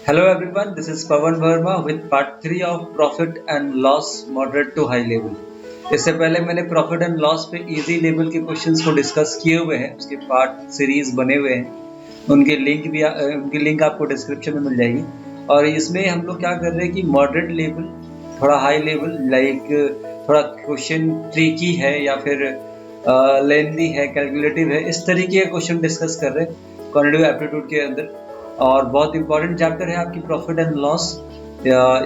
Hello everyone, this is Pawan Verma with part 3 of Profit and Loss Moderate to High Level. इससे पहले मैंने profit and loss पे easy level के questions को discuss किए हुए हैं, उसके पार्ट सीरीज बने हुए हैं, उनकी लिंक आपको डिस्क्रिप्शन में मिल जाएगी। और इसमें हम लोग क्या कर रहे हैं कि मॉडरेट लेवल, थोड़ा हाई लेवल, लाइक थोड़ा क्वेश्चन ट्रिकी है या फिर लेंथी है, कैलकुलेटिव है, इस तरीके के क्वेश्चन डिस्कस कर रहे हैं क्वांटिटेटिव एप्टीट्यूड के अंदर। और बहुत इंपॉर्टेंट चैप्टर है आपकी प्रॉफिट एंड लॉस।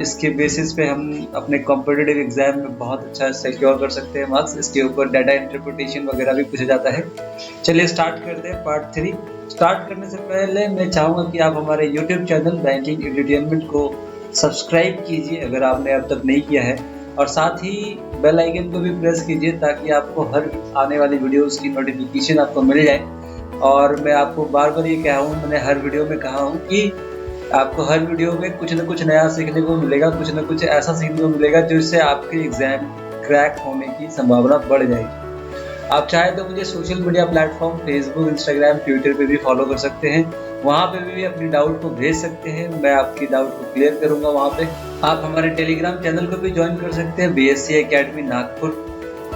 इसके बेसिस पे हम अपने कॉम्पिटिटिव एग्जाम में बहुत अच्छा सिक्योर कर सकते हैं मार्क्स। इसके ऊपर डाटा इंटरप्रिटेशन वगैरह भी पूछा जाता है। चलिए स्टार्ट करते हैं पार्ट 3। स्टार्ट करने से पहले मैं चाहूँगा कि आप हमारे यूट्यूब चैनल बैंकिंग एंटरटेनमेंट को सब्सक्राइब कीजिए अगर आपने अब तक नहीं किया है, और साथ ही बेल आइकन को भी प्रेस कीजिए ताकि आपको हर आने वाली वीडियोस की नोटिफिकेशन आपको मिल जाए। और मैं आपको बार बार ये कहा हूँ, मैंने हर वीडियो में कहा हूँ कि आपको हर वीडियो में कुछ ना कुछ नया सीखने को मिलेगा, कुछ ना कुछ ऐसा सीखने को मिलेगा जिससे आपके एग्जाम क्रैक होने की संभावना बढ़ जाएगी। आप चाहे तो मुझे social media platform Facebook, Instagram, Twitter पे भी फॉलो कर सकते हैं। वहाँ पे भी अपनी डाउट को भेज सकते हैं, मैं आपकी डाउट को क्लियर करूँगा वहाँ पे। आप हमारे टेलीग्राम चैनल को भी ज्वाइन कर सकते हैं, BSc एकेडमी नागपुर।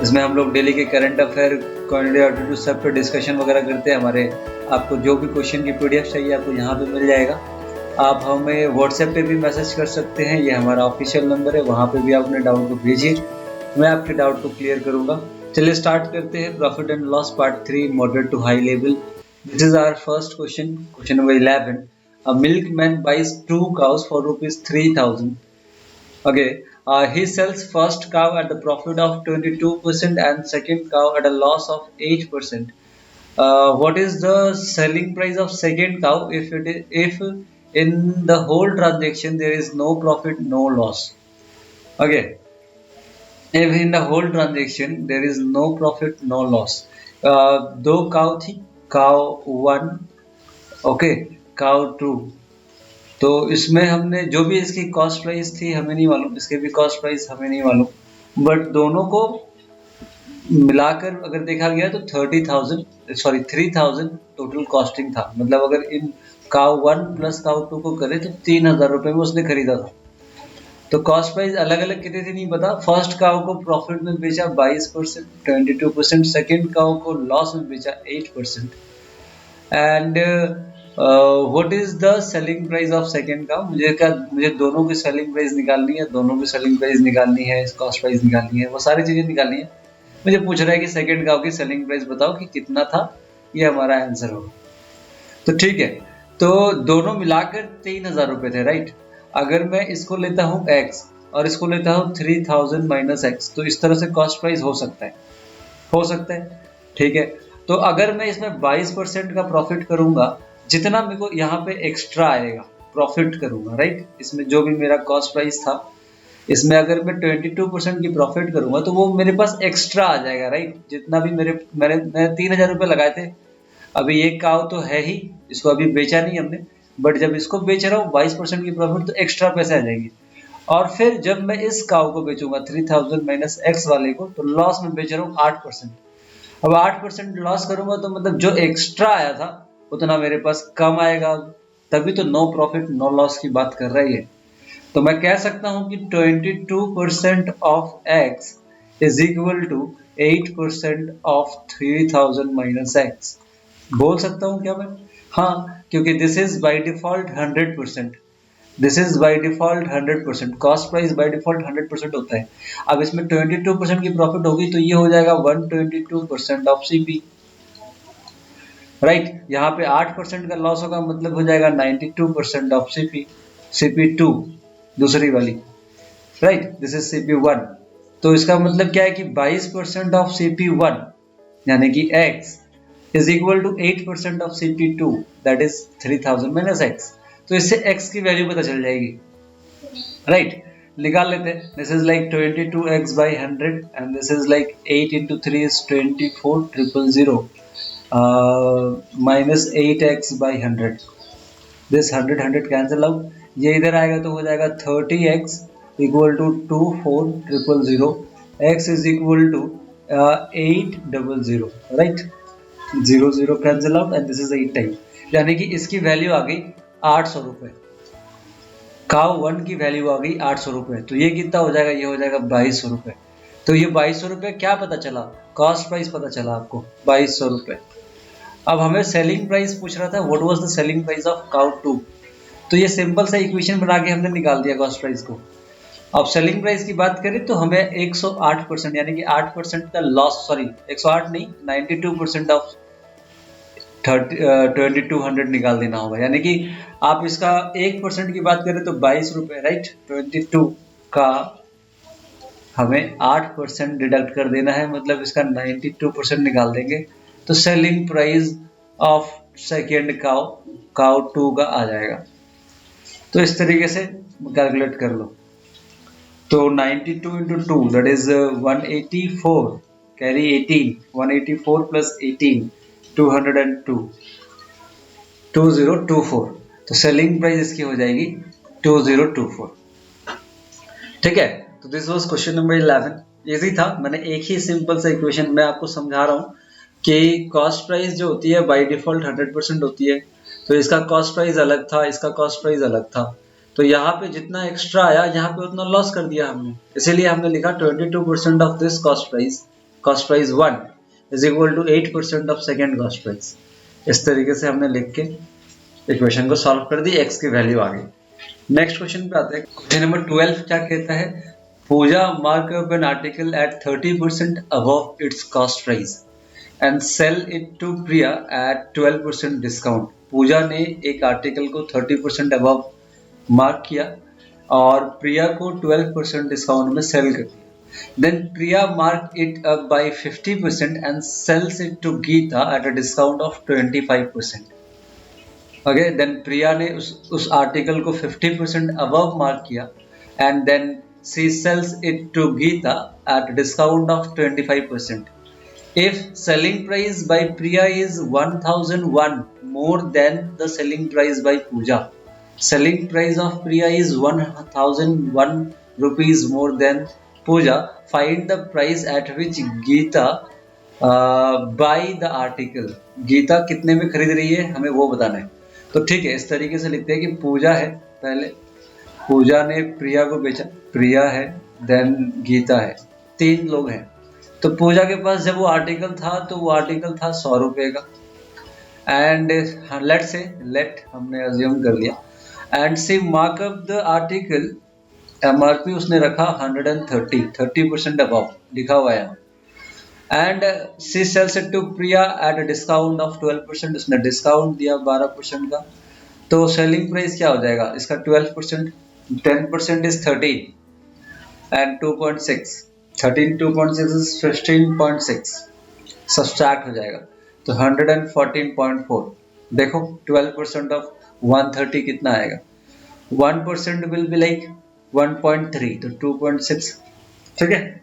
इसमें हम लोग डेली के करंट अफेयर, क्वांटिटेटिव एप्टीट्यूड सब पे डिस्कशन वगैरह करते हैं। हमारे आपको जो भी क्वेश्चन की PDF चाहिए आपको यहाँ पे मिल जाएगा। आप हमें व्हाट्सएप पे भी मैसेज कर सकते हैं, ये हमारा ऑफिशियल नंबर है, वहाँ पे भी आप अपने डाउट को भेजिए, मैं आपके डाउट को क्लियर करूँगा। चलिए स्टार्ट करते हैं profit and loss part 3 moderate to high level. This is our first question, question number 11। A milkman buys 2 cows for ₹3,000. Okay, he sells first cow at the profit of 22% and second cow at a loss of 8%. What is the selling price of second cow if in the whole transaction there is no profit, no loss? Okay, if in the whole transaction there is no profit, no loss. दो cow थी, cow 1, okay, cow 2। तो इसमें हमने जो भी इसकी cost price थी हमें नहीं मालूम, इसके भी कॉस्ट प्राइस हमें नहीं मालूम, बट दोनों को मिलाकर अगर देखा गया तो 3,000 टोटल कॉस्टिंग था। मतलब अगर इन काउ 1 प्लस काउ 2 को करे तो 3,000 रुपए में उसने खरीदा था। तो कॉस्ट प्राइस अलग अलग कितने थे नहीं पता। फर्स्ट काउ को प्रॉफिट में बेचा 22%, 22%। सेकेंड काउ को लॉस में बेचा 8%। And what is the selling price of second cow? मुझे दोनों की सेलिंग प्राइस निकालनी है, दोनों की सेलिंग प्राइस निकालनी है, कॉस्ट प्राइस निकालनी है, वो सारी चीजें निकालनी है। मुझे पूछ रहा है कि सेकेंड काउ की सेलिंग प्राइस बताओ कि कितना था, ये हमारा आंसर होगा। तो ठीक है, तो दोनों मिलाकर 3,000 रुपए थे, राइट। अगर मैं इसको लेता हूँ x और इसको लेता हूँ 3,000 माइनस x, तो इस तरह से कॉस्ट प्राइस हो सकता है, ठीक है। तो अगर मैं इसमें 22% का प्रॉफिट करूंगा, जितना मेरे को यहाँ पे एक्स्ट्रा आएगा प्रॉफिट करूंगा, राइट। इसमें जो भी मेरा कॉस्ट प्राइस था, इसमें अगर मैं 22% की प्रॉफिट करूंगा तो वो मेरे पास एक्स्ट्रा आ जाएगा, राइट। जितना भी मैंने 3,000 रुपये लगाए थे, अभी ये काव तो है ही, इसको अभी बेचा नहीं हमने, बट जब इसको बेच रहा हूँ 22% की प्रॉफिट, तो एक्स्ट्रा पैसे आ जाएंगे। और फिर जब मैं इस काव को बेचूंगा 3,000 माइनस x वाले को, तो लॉस में बेच रहा हूँ 8%। अब 8% लॉस करूंगा तो मतलब जो एक्स्ट्रा आया था उतना मेरे पास कम आएगा, तभी तो नो प्रॉफिट नो लॉस की बात कर रही है। तो मैं कह सकता हूं कि 22% of x is equal to 8% of 3,000 minus x। बोल सकता हूं क्या मैं? हाँ, क्योंकि this is by default 100%। This is by default 100%। Cost price by default 100% होता है। अब इसमें 22% की प्रॉफिट होगी तो ये हो जाएगा 122% ऑफ CP, राइट। यहाँ पे 8% का लॉस होगा, मतलब हो जाएगा 92% ऑफ CP, CP2 दूसरी वाली, राइट। This is CP1। तो इसका मतलब क्या है कि 22% ऑफ CP1 यानी कि x is equal to 8% of CP2, that is 3,000 minus x। तो इससे x की वैल्यू पता चल जाएगी, राइट। निकाल लेते हैं। This is like 22x by 100 and this is like 8 into 3 is 24,000 minus 8x by 100। This 100 cancel out, ये इधर आएगा तो हो जाएगा 30x equal to 24,000, x is equal to 800, right. 0 cancel out and this is 8 time, यानी कि इसकी value आ गई 800 रुपए। काउ 1 की वैल्यू आ गई 800 रुपये, तो ये कितना हो जाएगा, ये हो जाएगा 2200 रुपये। तो ये 2200 रुपये क्या पता चला, कॉस्ट प्राइस पता चला आपको 2200 रुपये। अब हमें सेलिंग प्राइस पूछ रहा था, what was the selling price of cow 2। तो ये सिंपल सा इक्वेशन बना के हमने निकाल दिया कॉस्ट प्राइस को। अब सेलिंग प्राइस की बात करें तो हमें 108% यानी कि 8% का लॉस, सॉरी 108 नहीं 92% ऑफ 2200 निकाल देना होगा। यानी कि आप इसका 1% की बात करें तो 22 रुपये, राइट। 22 का हमें 8% डिडक्ट कर देना है, मतलब इसका 92% निकाल देंगे तो selling price of second cow 2 का आ जाएगा। तो इस तरीके से कैलकुलेट कर लो। तो 92 into 2 that is 184, carry 18, 184 plus 18 202, 2024। तो सेलिंग प्राइस इसकी हो जाएगी 2024। ठीक है, तो this was question number 11। Easy था, मैंने एक ही सिंपल सा इक्वेशन में आपको समझा रहा हूँ कि कॉस्ट प्राइस जो होती है बाय डिफॉल्ट 100% होती है। तो इसका कॉस्ट प्राइस अलग था, इसका कॉस्ट प्राइस अलग था। तो यहाँ पे जितना एक्स्ट्रा आया यहाँ पे उतना लॉस कर दिया हमने, इसीलिए हमने लिखा 22% of this cost price 1 is equal to 8% of second cost price. इस तरीके से हमने लिख के इक्वेशन को सॉल्व कर दी, एक्स की वैल्यू आ गई। नेक्स्ट क्वेश्चन पे आते हैं। क्वेश्चन नंबर 12 क्या कहता है, Pooja mark up an article at 30% above its cost price and sell it to Priya at 12% discount. Pooja ने एक आर्टिकल को 30% अबव मार्क किया और प्रिया को 12% डिस्काउंट में सेल कर दिया। Then Priya mark it up by 50% and sells it to Geeta at a discount of 25%। Okay, then Priya ने उस आर्टिकल को 50% अबव मार्क किया and then she sells it to Geeta at discount of 25%। If selling price by Priya is 1001 more than the selling price by Pooja, selling price of Priya is 1001 rupees more than Pooja, find the price at which Geeta buy the article। Geeta कितने में खरीद रही है हमें वो बताना है। तो ठीक है, इस तरीके से लिखते हैं कि पूजा है, पहले पूजा ने प्रिया को बेचा, प्रिया है, देन गीता है, 3 लोग हैं। तो पूजा के पास जब वो आर्टिकल था तो वो आर्टिकल था 100 रुपये का एंड लेट हमने अज्यूम कर लिया and she markup the article, MRP उसने रखा 130, 30% अबव लिखा हुआ है and she sells it to Priya at a discount of 12%, उसने डिस्काउंट दिया 12% का। तो सेलिंग प्राइस क्या हो जाएगा इसका 12%, 10% इज 13 एंड 2.6, 13 2.6 is 15.6, सब्सट्रैक्ट हो जाएगा तो 114.4। देखो 12% ऑफ 130 कितना आएगा, 1% विल बी लाइक 1.3, तो 2.6। ठीक है,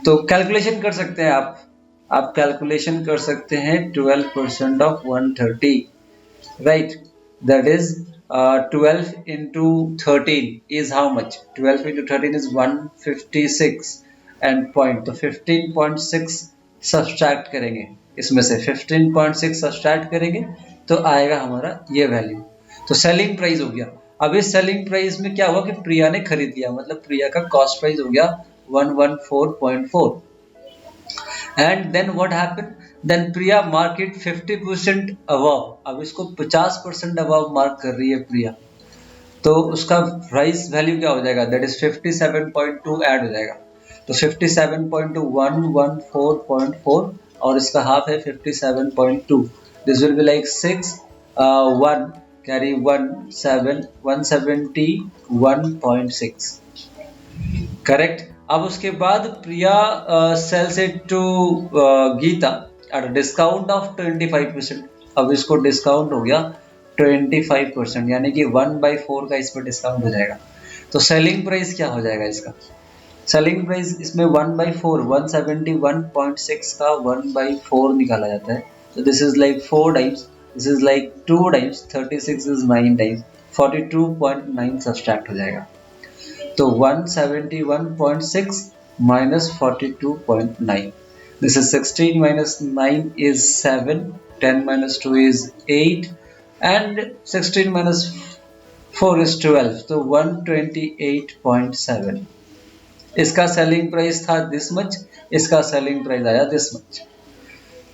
तो कैलकुलेशन कर सकते हैं आप कैलकुलेशन कर सकते हैं 12% of 130, right. That is 12 into 13 is how much, 12 into 13 is 156 and point, तो 15.6 सब्सट्रैक्ट करेंगे इसमें से, 15.6 सब्सट्रैक्ट करेंगे तो आएगा हमारा ये वैल्यू। तो सेलिंग प्राइस हो गया। अब इस सेलिंग प्राइस में क्या हुआ कि प्रिया ने खरीद लिया, मतलब प्रिया का कॉस्ट प्राइस हो गया 114.4 and then what happened, then Priya marked 50% above. अब इसको 50% अबव मार्क कर रही है प्रिया, तो उसका प्राइस वैल्यू क्या हो जाएगा, दैट इज 57.2 ऐड हो जाएगा। तो 57.2 114.4 और इसका हाफ है 57.2, this will be like 6 1 carry 171.6 correct. अब उसके बाद Priya sells it to Geeta at discount of 25%। अब इसको डिस्काउंट हो गया 25%, यानी कि 1/4 का इस पर डिस्काउंट हो जाएगा। तो सेलिंग प्राइस क्या हो जाएगा इसका, सेलिंग प्राइस इसमें 1/4, 171.6 का 1/4 निकाला जाता है। तो this is like 4 times, this is like 2 times, 36 is 9 times, 42.9 subtract हो जाएगा। तो 171.6 minus 42.9, this is 16 minus 9 is 7, 10 minus 2 is 8 and 16 minus 4:12, तो 128.7। इसका सेलिंग प्राइस था दिस मच, इसका सेलिंग प्राइस आया दिस मच।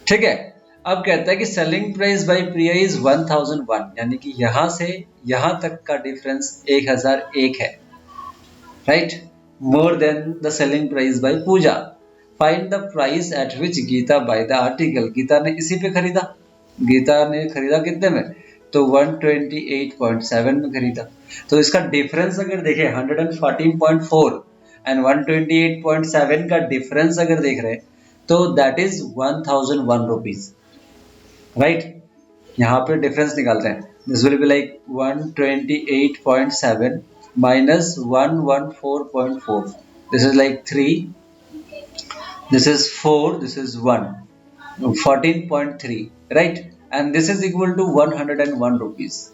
ठीक है, अब कहता है कि selling price bye Priya is 1001, यानी कि यहां से यहां तक का डिफरेंस 1001 है, right, more than the selling price by Pooja. Find the price at which Gita buy the article. Gita ने इसी पे खरीदा, गीता ने खरीदा कितने में, तो 128.7 में खरीदा। तो इसका डिफरेंस अगर देखें 114.4 एंड 128.7 का डिफरेंस अगर देख रहे हैं तो दैट इज 1001 रुपीज, राइट। यहाँ पे डिफरेंस निकालते हैं, this will be like 128.7 minus 114.4, this is like 3, this is 4, this is 1, 14.3, right, and this is equal to 101 rupees।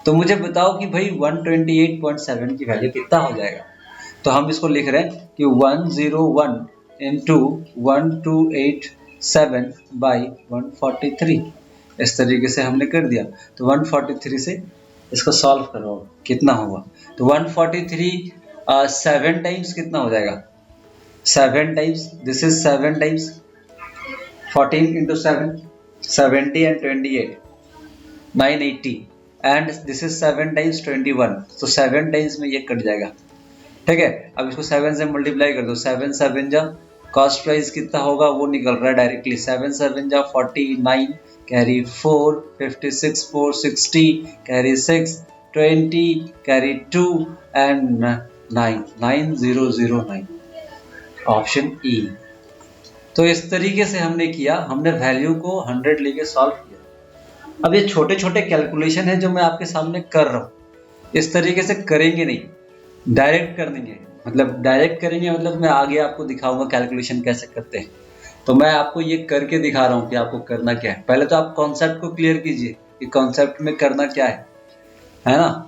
तो मुझे बताओ कि भाई 128.7 की वैल्यू कितना हो जाएगा। तो हम इसको लिख रहे हैं कि 101 into 1287 by 143, इस तरीके से हमने कर दिया। तो 143 से इसको सॉल्व करो, कितना होगा, तो 143 7 टाइम्स कितना हो जाएगा, 7 times, this is 7 times 14 into 7, 70 and 28, 980, and this is 7 times 21, तो 7 टाइम्स में ये कट जाएगा। ठीक है, अब इसको 7 से मल्टीप्लाई कर दो, 7 7 जा, कॉस्ट प्राइस कितना होगा वो निकल रहा है डायरेक्टली, 7 7 जा 49, carry 4, 56 4 60, carry 6 20, carry 2 and 9 9009, option E. तो इस तरीके से हमने किया, हमने वैल्यू को 100 लेके सॉल्व किया। अब ये छोटे छोटे कैलकुलेशन है जो मैं आपके सामने कर रहा हूँ, इस तरीके से करेंगे नहीं, डायरेक्ट कर देंगे, मतलब डायरेक्ट करेंगे, मतलब मैं आगे आपको दिखाऊंगा कैलकुलेशन कैसे करते हैं। तो मैं आपको ये करके दिखा रहा हूँ कि आपको करना क्या है। पहले तो आप कॉन्सेप्ट को क्लियर कीजिए कि कॉन्सेप्ट में करना क्या है ना।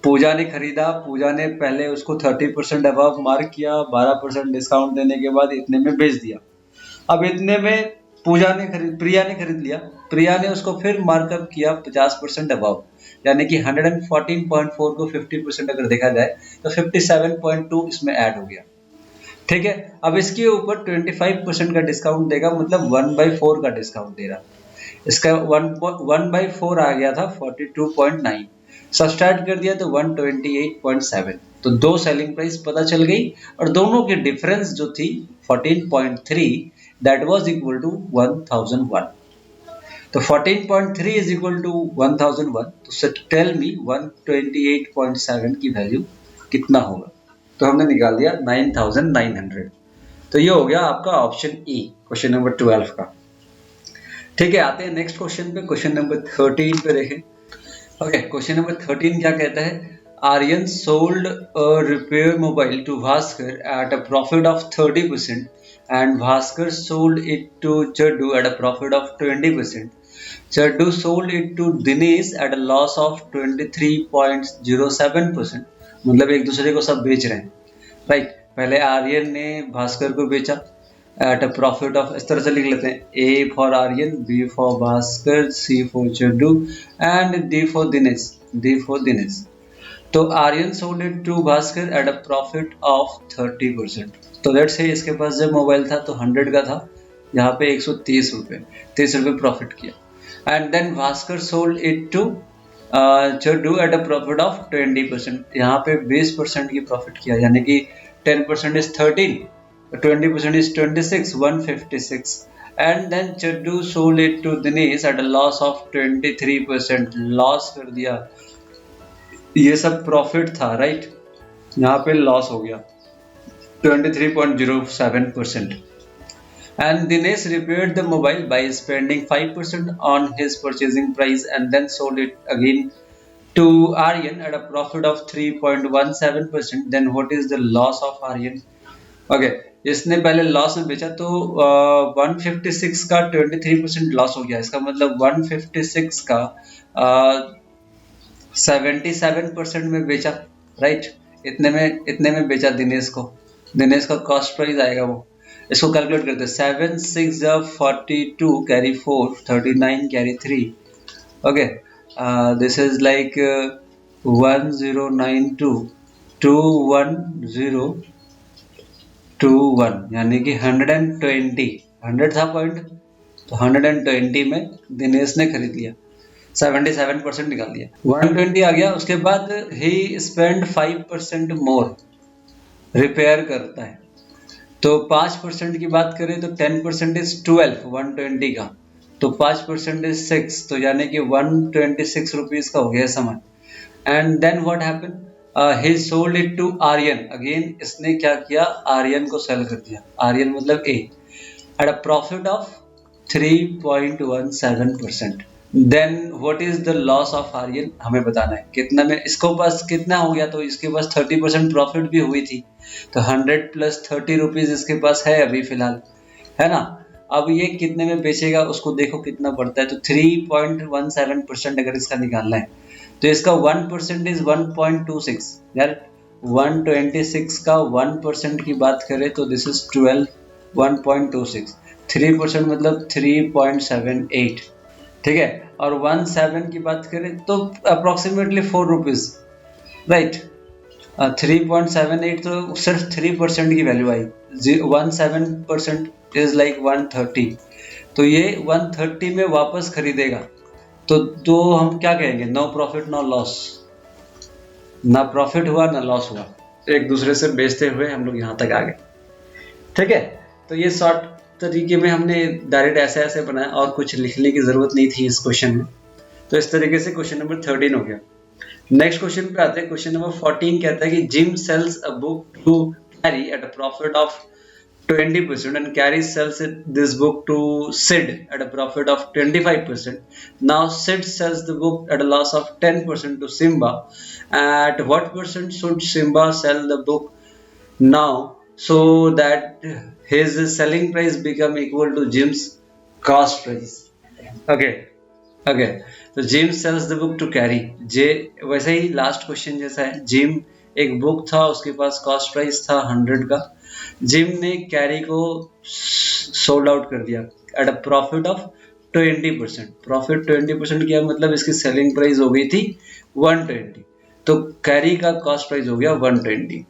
पूजा ने खरीदा, पूजा ने पहले उसको 30% अबव मार्क किया, 12% डिस्काउंट देने के बाद इतने में बेच दिया। अब इतने में प्रिया ने खरीद लिया, प्रिया ने उसको फिर मार्कअप किया 50% अबव, यानी कि 114.4 को 50% अगर देखा जाए तो 57.2 इसमें ऐड हो गया। ठीक है, अब इसके ऊपर 25% का डिस्काउंट देगा, मतलब 1/4 का डिस्काउंट दे रहा। इसका 1/4 आ गया था 42.9, सब्सट्रैक्ट कर दिया तो 128.7। तो दो सेलिंग प्राइस पता चल गई और दोनों की डिफरेंस जो थी 14.3, दैट वाज इक्वल टू 1001। तो 14.3 इज इक्वल टू 1001, तो टेल मी 128.7 की वैल्यू कितना होगा। तो हमने निकाल दिया 9900। तो ये हो गया आपका ऑप्शन ई, क्वेश्चन नंबर 12 का। ठीक है, आते हैं नेक्स्ट क्वेश्चन पे, क्वेश्चन नंबर 13 पे देखें। ओके, क्वेश्चन नंबर 13 क्या कहता है, Aryan sold a repair mobile to Bhaskar at a profit of 30% and Bhaskar sold it to Chaddu at a profit of 20%. Chaddu sold it to Dinesh at a loss of 23.07%. मतलब एक दूसरे को सब बेच रहे हैं, राइट। पहले आर्यन ने भास्कर को बेचा एट अ प्रॉफिट ऑफ, इस तरह से लिख लेते हैं, A for Aryan, B for Bhaskar, C for Chaddu and D for Dinesh. तो Aryan sold it to Bhaskar at a profit of 30%। तो लेट्स से इसके पास जब मोबाइल था तो 100 का था, यहाँ पे 130 रुपये, 30 रुपये प्रॉफिट किया। And then Bhaskar sold it to Chaddu at a profit of 20%, यहाँ पे 20% की प्रॉफिट किया, यानी कि 10% is 13, 20% is 26, 156। And then Chaddu sold it to Dinesh at a loss of 23%, loss कर दिया। ये सब प्रॉफिट था, राइट, यहाँ पे लॉस हो गया 23.07%. And Dinesh repaired the mobile by spending 5% on his purchasing price and then sold it again to Aryan at a profit of 3.17%. Then what is the loss of Aryan? Okay, इसने पहले loss में बेचा तो 156 का 23% loss हो गया। इसका मतलब 156 का 77% में बेचा, राइट। इतने में बेचा दिनेश को। दिनेश का कॉस्ट प्राइस आएगा वो, इसको कैलकुलेट करते हैं, 7 6 42 carry 4 39 carry 3। Okay, this is like 109221 यानी कि 120, 100 था पॉइंट, तो 120 में दिनेश ने खरीद लिया, 77% निकाल दिया, 120 आ गया। उसके बाद ही स्पेंड 5% मोर, रिपेयर करता है, तो 5% की बात करें तो 10% इज 12, 120 का, तो 5% इज 6, तो यानी कि 126 रुपीज का हो गया सामान। And then what happen, he sold it to Aryan, again इसने क्या किया, आर्यन को सेल कर दिया, आर्यन मतलब A, at a profit of 3.17%। Then what is the loss of Aryan, हमें बताना है कितना में, इसको पास कितना हो गया, तो इसके पास 30% प्रॉफिट भी हुई थी, तो 100 प्लस 30 रुपीज इसके पास है अभी फिलहाल, है ना। अब ये कितने में बेचेगा उसको देखो कितना पड़ता है, तो 3.17% अगर इसका निकालना है, तो इसका 1% इज 1.26 यार, 126 का 1% की बात करें तो दिस इज 12, 1.26, 3% मतलब 3.78, ठीक है। और 17 की बात करें तो अप्रोक्सीमेटली 4 रुपीज, राइट। 3.78 तो सिर्फ 3% की वैल्यू आई, 17% इज लाइक 130, तो ये 130 में वापस खरीदेगा, तो हम क्या कहेंगे, नो प्रॉफिट नो लॉस, ना प्रॉफिट हुआ ना लॉस हुआ, एक दूसरे से बेचते हुए हम लोग यहाँ तक आ गए, ठीक है। तो ये शॉर्ट तरीके में हमने डायरेक्ट ऐसे ऐसे बनाया, और कुछ लिखने की जरूरत नहीं थी इस क्वेश्चन में, तो इस तरीके से क्वेश्चन नंबर 13 हो गया। नेक्स्ट क्वेश्चन पे आते हैं, क्वेश्चन नंबर 14 कहता है कि Jim sells a book to Carrie at a profit of 20% and Carrie sells this book to Sid at a profit of 25%. Now Sid sells the book at a loss of 10% to Simba. At what percent should Simba sell the book now so that his selling price become equal to Jim's cost price? Okay. Okay, तो Jim sells the book to Carrie, J वैसे ही last question जैसा है, gym एक book था, उसके पास cost price था 100 का, जिम ने कैरी को सोल्ड आउट कर दिया eight a profit of 20%, profit 20% किया मतलब इसकी सेलिंग प्राइस हो गई थी 120, तो कैरी का कॉस्ट प्राइस हो गया 120।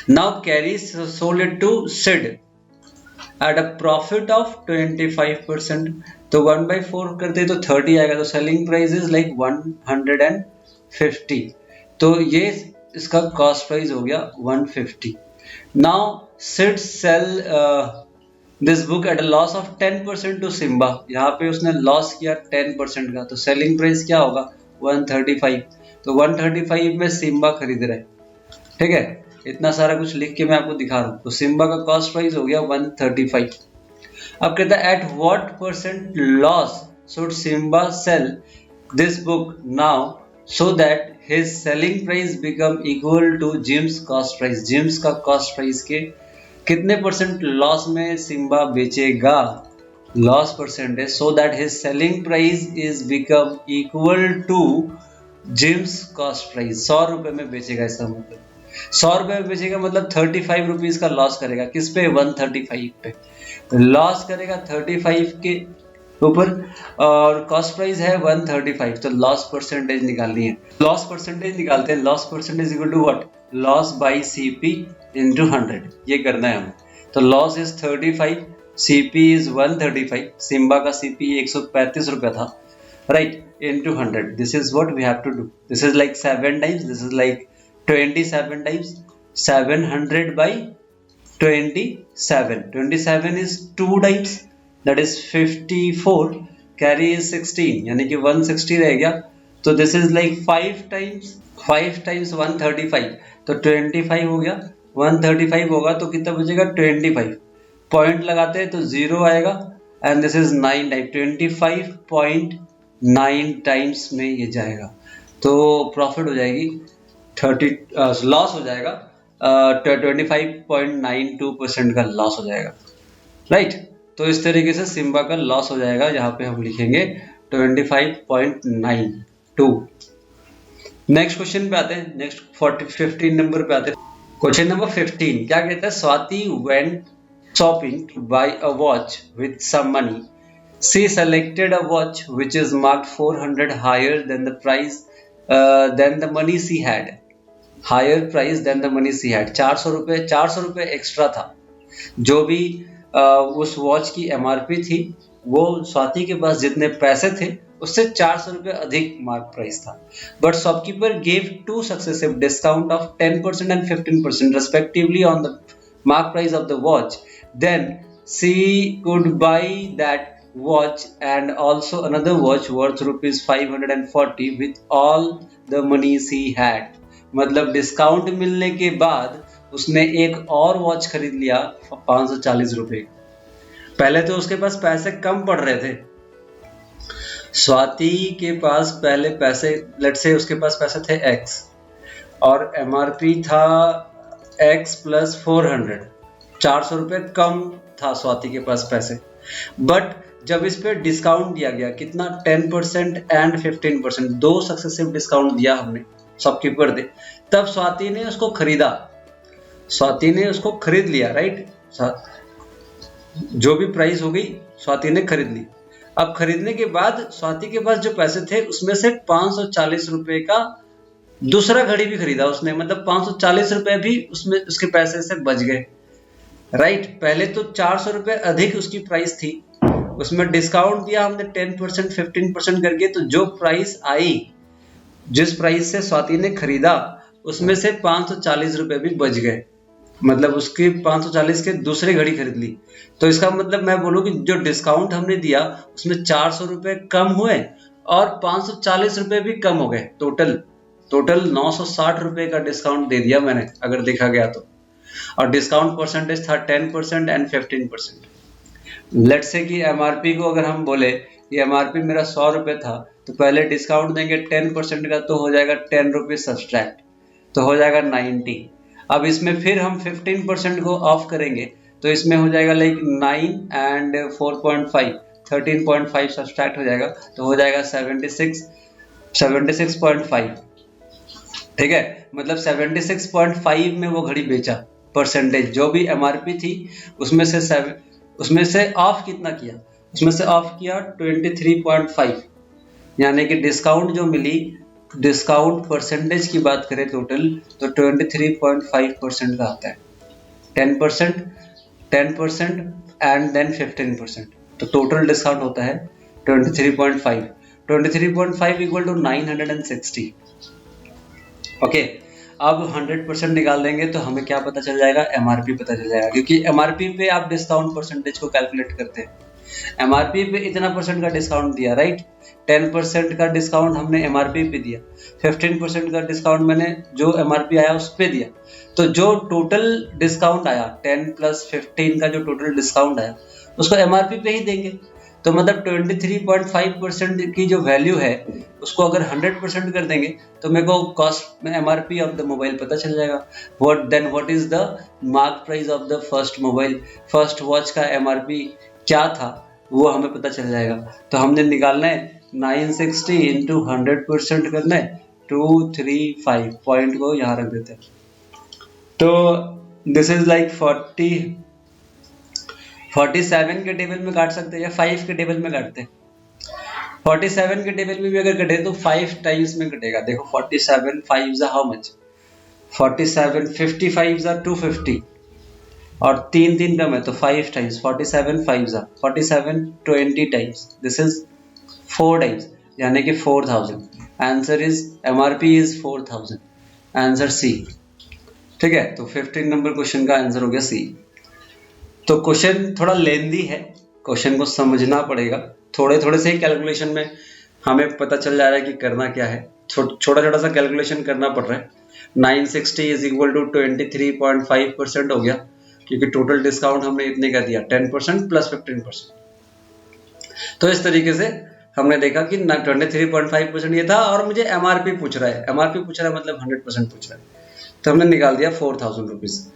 Now Carrie sold it to Sid at a profit of 25%, तो 1/4 करते तो 30 आएगा, तो सेलिंग प्राइस इज लाइक 150, तो ये इसका कॉस्ट प्राइस हो गया 150। Now Sid sell this book at a loss of 10% to Simba, यहाँ पे उसने लॉस किया 10% का, तो सेलिंग प्राइस क्या होगा 135, तो 135 में सिम्बा खरीद रहा है, ठीक है। इतना सारा कुछ लिख के मैं आपको दिखा रहा हूँ, तो सिम्बा का कॉस्ट प्राइस हो गया 135। अब कहता है at what percent loss should Simba sell this book now so that his selling price become equal to Jim's cost price, Jim's का कॉस्ट प्राइस के कितने परसेंट लॉस में सिम्बा बेचेगा, loss percentage, so that his selling price is become equal to Jim's cost price, 100 रुपए में बेचेगा, इसका मतलब 100 रुपए में बेचेगा मतलब 35 रुपीज का लॉस करेगा, किस पे 135 पे, लॉस करेगा 35 के ऊपर, और कॉस्ट प्राइस है 135, तो लॉस परसेंटेज निकालनी है, लॉस परसेंटेज निकालते हैं, loss percentage equal to what, loss by CP into 100, ये करना है हमें, तो loss is 35, CP is 135, Simba का सीपी 135 रुपया था, right, into 100, this is what we have to do, this is like 7 times, this is like 27 times, 700 by 27, 27 is 2 times, that is 54, carry is 16 यानी कि 160 रह गया, तो this is like 5 times 135, तो 25 हो गया, 135 होगा तो कितना बचेगा 25, पॉइंट लगाते हैं तो 0 आएगा, and this is 9 time, 25.9 times में ये जाएगा, तो प्रॉफिट हो जाएगी 30, लॉस हो जाएगा 25.92% का लॉस हो जाएगा, राइट। तो इस तरीके से सिम्बा का लॉस हो जाएगा, यहाँ पे हम लिखेंगे 25.92। नेक्स्ट क्वेश्चन पे आते हैं, नेक्स्ट 15 नंबर पे आते हैं, क्वेश्चन नंबर 15 क्या कहता है, Swati went shopping to buy a watch with some money, she selected a watch which is marked 400 higher than the price than the money she had, higher price than the money she had, 400 रुपये extra था। जो भी उस watch की MRP थी, वो स्वाति के पास जितने पैसे थे उससे 400 रुपये अधिक मार्क प्राइस था। But shopkeeper gave 2 successive discount of 10% and 15% respectively on the mark price of the watch. Then she could buy that watch and also another watch worth rupees 540 with all the money she had. मतलब discount मिलने के बाद उसने एक और watch खरीद लिया 540 रुपए। पहले तो उसके पास पैसे कम पड़ रहे थे। स्वाति के पास पहले पैसे, लेट्स से उसके पास पैसे थे x और एमआरपी था x प्लस 400, 400 रुपये कम था स्वाति के पास पैसे। बट जब इस पे डिस्काउंट दिया गया, कितना, 10% एंड 15%, 2 सक्सेसिव डिस्काउंट दिया हमने शॉपकीपर दे, तब स्वाति ने उसको खरीदा, स्वाति ने उसको खरीद लिया, राइट। जो भी प्राइस हो गई स्वाति ने खरीद ली। अब खरीदने के बाद स्वाति के पास जो पैसे थे उसमें से 540 रुपए का दूसरा घड़ी भी खरीदा उसने, मतलब 540 रुपए भी उसमें उसके पैसे से बच गए, राइट। पहले तो 400 रुपए अधिक उसकी प्राइस थी, उसमें डिस्काउंट दिया हमने 10% 15% करके, तो जो प्राइस आई, जिस प्राइस से स्वाति ने खरीदा उसमें से 540 रुपए भी बच गए, मतलब उसकी 540 के दूसरे घड़ी खरीद ली। तो इसका मतलब मैं बोलूँ कि जो डिस्काउंट हमने दिया उसमें 400 रुपए कम हुए और 540 रुपए भी कम हो गए, टोटल 960 रुपए का डिस्काउंट दे दिया मैंने, अगर देखा गया तो। और डिस्काउंट परसेंटेज था 10% एंड 15%। लेट्स से कि एमआरपी को अगर हम बोले कि एमआरपी मेरा 100 रुपये था, तो पहले डिस्काउंट देंगे 10% का, तो हो जाएगा 10 रुपये सब्सट्रैक्ट, तो हो जाएगा 90। अब इसमें फिर हम 15% को ऑफ करेंगे, तो इसमें हो जाएगा लाइक 9 एंड 4.5, 13.5 सब्सट्रैक्ट हो जाएगा, तो हो जाएगा 76.5, ठीक है। मतलब 76.5 में वो घड़ी बेचा, परसेंटेज जो भी एमआरपी थी उसमें से ऑफ कितना किया, उसमें से ऑफ किया 23.5, यानी कि डिस्काउंट जो मिली, डिस्काउंट परसेंटेज की बात करें टोटल, तो 23.5% का आता है। 10% एंड देन 15%, तो टोटल डिस्काउंट होता है 23.5। 23.5 इक्वल टू 960। ओके, अब 100% निकाल देंगे तो हमें क्या पता चल जाएगा, एमआरपी पता चल जाएगा, क्योंकि एमआरपी पे आप डिस्काउंट परसेंटेज को कैलकुलेट करते हैं। एमआरपी पे इतना परसेंट का डिस्काउंट दिया, राइट। 10% का डिस्काउंट हमने एमआरपी पे दिया, 15% का डिस्काउंट मैंने जो एमआरपी आया उस पे दिया, तो जो टोटल डिस्काउंट आया 10 + 15 का जो टोटल डिस्काउंट आया उसको एमआरपी पे ही देंगे। तो मतलब 23.5% की जो वैल्यू है उसको अगर 100% कर देंगे तो मेरे को कॉस्ट में एमआरपी ऑफ द मोबाइल पता चल जाएगा। What is the mark price of the first mobile, first watch का एमआरपी क्या था वो हमें पता चल जाएगा। तो हमने निकालना है 960 इंटू 100% करना है 235, पॉइंट को यहाँ रख देते हैं। तो दिस इज लाइक 47 के टेबल में काट सकते हैं या 5 के टेबल में काटते हैं। 47 के टेबल में भी अगर कटे तो 5 टाइम्स में कटेगा। देखो 47 5 हाउ मच, 47 55 250 और 3 कम है तो 5 times, 47 5 47 20 times, this is 4 times, यानी कि 4000। Answer is MRP is 4000, answer C. ठीक है, तो 15 नंबर क्वेश्चन का आंसर हो गया सी। तो क्वेश्चन थोड़ा लेंदी है, क्वेश्चन को समझना पड़ेगा, थोड़े से ही कैलकुलेशन में हमें पता चल जा रहा है कि करना क्या है। छोटा सा कैलकुलेशन करना पड़ रहा है। 960 इज इक्वल टू 23.5% हो गया, क्योंकि टोटल डिस्काउंट हमने इतने का दिया 10% प्लस 15%। तो इस तरीके से हमने देखा कि 23.5% ये था और मुझे एमआरपी पूछ रहा है, मतलब 100% पूछ रहा है, तो हमने निकाल दिया 4000 रुपीज।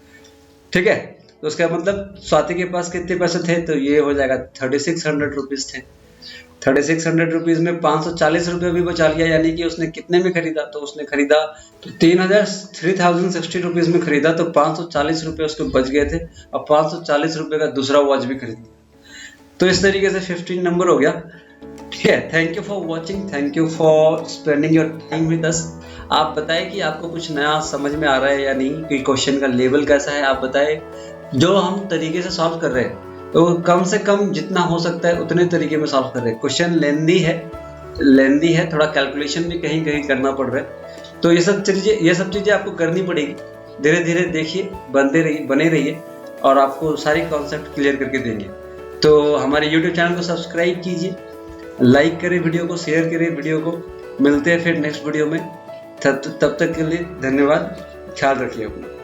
ठीक है, तो उसका मतलब स्वाति के पास कितने पैसे थे, तो ये हो जाएगा 3600 रुपीज थे। 3600 रुपीज में 540 रुपये भी बचा लिया, यानी कि उसने कितने में खरीदा, तो उसने खरीदा तो 3060 रुपीज में खरीदा, तो 540 रुपये उसको बच गए थे और 540 रुपये का दूसरा वॉच भी खरीद लिया। तो इस तरीके से 15 नंबर हो गया। Thank you for watching, thank you for spending your time with us. आप बताएं कि आपको कुछ नया समझ में आ रहा है या नहीं, कि क्वेश्चन का लेवल कैसा है। आप बताएं जो हम तरीके से सॉल्व कर रहे हैं, तो कम से कम जितना हो सकता है उतने तरीके में सॉल्व कर रहे हैं। क्वेश्चन लेंदी है, थोड़ा कैलकुलेशन भी कहीं कहीं करना पड़ रहा है। तो ये सब चीज़ें आपको करनी पड़ेगी। धीरे धीरे देखिए, बने रहिए और आपको सारी कॉन्सेप्ट क्लियर करके देंगे। तो हमारे YouTube चैनल को सब्सक्राइब कीजिए, लाइक करें वीडियो को, शेयर करें वीडियो को। मिलते हैं फिर नेक्स्ट वीडियो में। तब तक के लिए धन्यवाद। ख्याल रखिए अपना।